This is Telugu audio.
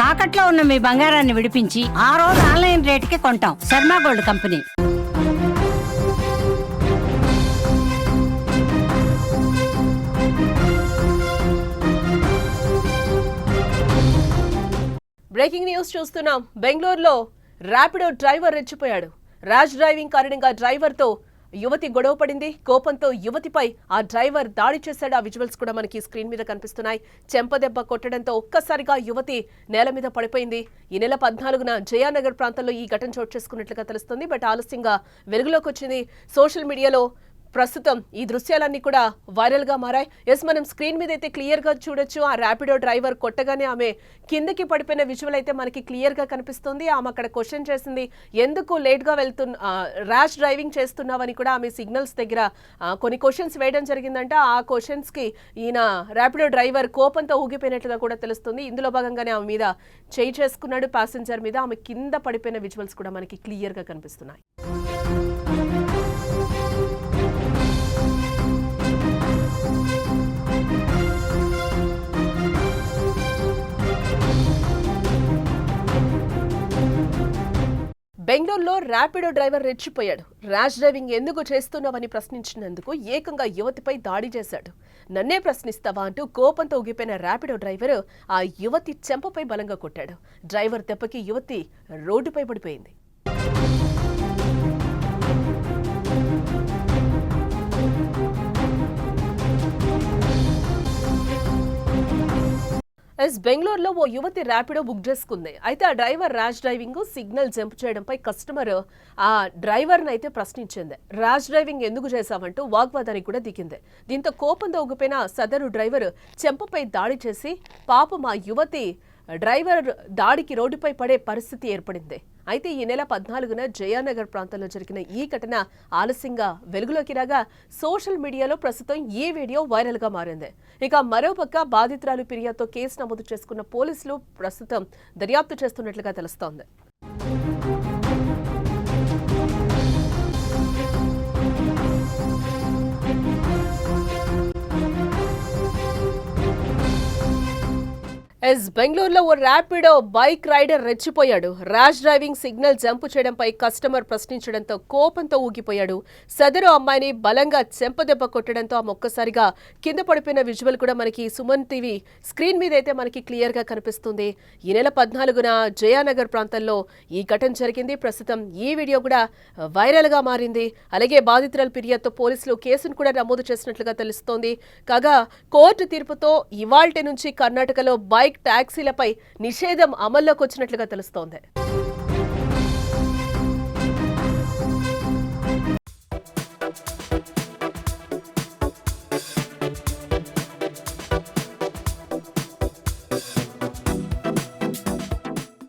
తాకట్లో ఉన్న మీ బంగారాన్ని విడిపించి ఆ రోజు ఆన్లైన్ రేటుకి కొంటాం. Sharma gold company. Breaking news చూస్తున్నాం. బెంగళూరులో ర్యాపిడో డ్రైవర్ రెచ్చిపోయాడు. ర్యాష్ డ్రైవింగ్ కారణంగా డ్రైవర్తో యువతి గొడవ పడింది. కోపంతో యువతిపై ఆ డ్రైవర్ దాడి చేశాడు. ఆ విజువల్స్ కూడా మనకి స్క్రీన్ మీద కనిపిస్తున్నాయి. చెంపదెబ్బ కొట్టడంతో ఒక్కసారిగా యువతి నేల మీద పడిపోయింది. ఈ నెల 14న జయానగర్ ప్రాంతంలో ఈ ఘటన చోటు చేసుకున్నట్లుగా తెలుస్తుంది. బట్ ఆలస్యంగా వెలుగులోకి వచ్చింది. సోషల్ మీడియాలో ప్రస్తుతం ఈ దృశ్యాలన్నీ కూడా వైరల్ గా మారాయి. ఎస్, మనం స్క్రీన్ మీద అయితే క్లియర్ గా చూడొచ్చు. ఆ ర్యాపిడో డ్రైవర్ కొట్టగానే ఆమె కిందకి పడిపోయిన విజువల్ అయితే మనకి క్లియర్ గా కనిపిస్తుంది. ఆమె అక్కడ క్వశ్చన్ చేసింది, ఎందుకు లేట్ గా ర్యాష్ డ్రైవింగ్ చేస్తున్నావని కూడా ఆమె సిగ్నల్స్ దగ్గర కొన్ని క్వశ్చన్స్ వేయడం జరిగిందంట. ఆ క్వశ్చన్స్ కి ఈయన ర్యాపిడో డ్రైవర్ కోపంతో ఊగిపోయినట్లుగా కూడా తెలుస్తుంది. ఇందులో భాగంగానే ఆమె మీద చేయి చేసుకున్నాడు, ప్యాసింజర్ మీద. ఆమె కింద పడిపోయిన విజువల్స్ కూడా మనకి క్లియర్ గా కనిపిస్తున్నాయి. బెంగళూరులో ర్యాపిడో డ్రైవర్ రెచ్చిపోయాడు. ర్యాష్ డ్రైవింగ్ ఎందుకు చేస్తున్నావని ప్రశ్నించినందుకు ఏకంగా యువతిపై దాడి చేశాడు. నన్నే ప్రశ్నిస్తావా అంటూ కోపంతో ఊగిపోయిన ర్యాపిడో డ్రైవర్ ఆ యువతి చెంపపై బలంగా కొట్టాడు. డ్రైవర్ దెబ్బకి యువతి రోడ్డుపై పడిపోయింది. బెంగళూరులో ఓ యువతి ర్యాపిడో బుక్ చేసుకుంది. అయితే ఆ driver rash driving signal jump చేయడంపై కస్టమర్ ఆ డ్రైవర్ని అయితే ప్రశ్నించింది. ర్యాష్ డ్రైవింగ్ ఎందుకు చేశావంటూ వాగ్వాదానికి కూడా దిగింది. దీంతో కోపంతో ఊగిపోయిన సదరు డ్రైవర్ చెంపపై దాడి చేసి పాపం ఆ యువతి డ్రైవర్ దాడికి రోడ్డుపై పడే పరిస్థితి ఏర్పడింది. అయితే ఈ నెల 14న జయానగర్ ప్రాంతంలో జరిగిన ఈ ఘటన ఆలస్యంగా వెలుగులోకి రాగా సోషల్ మీడియాలో ప్రస్తుతం ఈ వీడియో వైరల్ గా మారింది. ఇక మరోపక్క బాధితురాలు ఫిర్యాదుతో కేసు నమోదు చేసుకున్న పోలీసులు ప్రస్తుతం దర్యాప్తు చేస్తున్నట్లుగా తెలుస్తోంది. బెంగళూరులో ఓ ర్యాపిడో బైక్ రైడర్ రెచ్చిపోయాడు. ర్యాష్ డ్రైవింగ్ సిగ్నల్ జంప్ చేయడంపై కస్టమర్ ప్రశ్నించడంతో కోపంతో ఊగిపోయాడు. సదరు అమ్మాయిని బలంగా చెంపదెబ్బ కొట్టడంతో ఆమె ఒక్కసారిగా కింద పడిపోయిన విజువల్ కూడా మనకి సుమన్ టీవీ స్క్రీన్ మీద అయితే మనకి క్లియర్ గా కనిపిస్తుంది. ఈ నెల 14న జయానగర్ ప్రాంతంలో ఈ ఘటన జరిగింది. ప్రస్తుతం ఈ వీడియో కూడా వైరల్ గా మారింది. అలాగే బాధితురాలు ఫిర్యాదుతో పోలీసులు కేసును కూడా నమోదు చేసినట్లుగా తెలుస్తోంది. కాగా కోర్టు తీర్పుతో ఇవాల్టి నుంచి కర్ణాటకలో బైక్ టాక్సీలపై నిషేధం అమల్లోకి వచ్చినట్లుగా తెలుస్తోంది.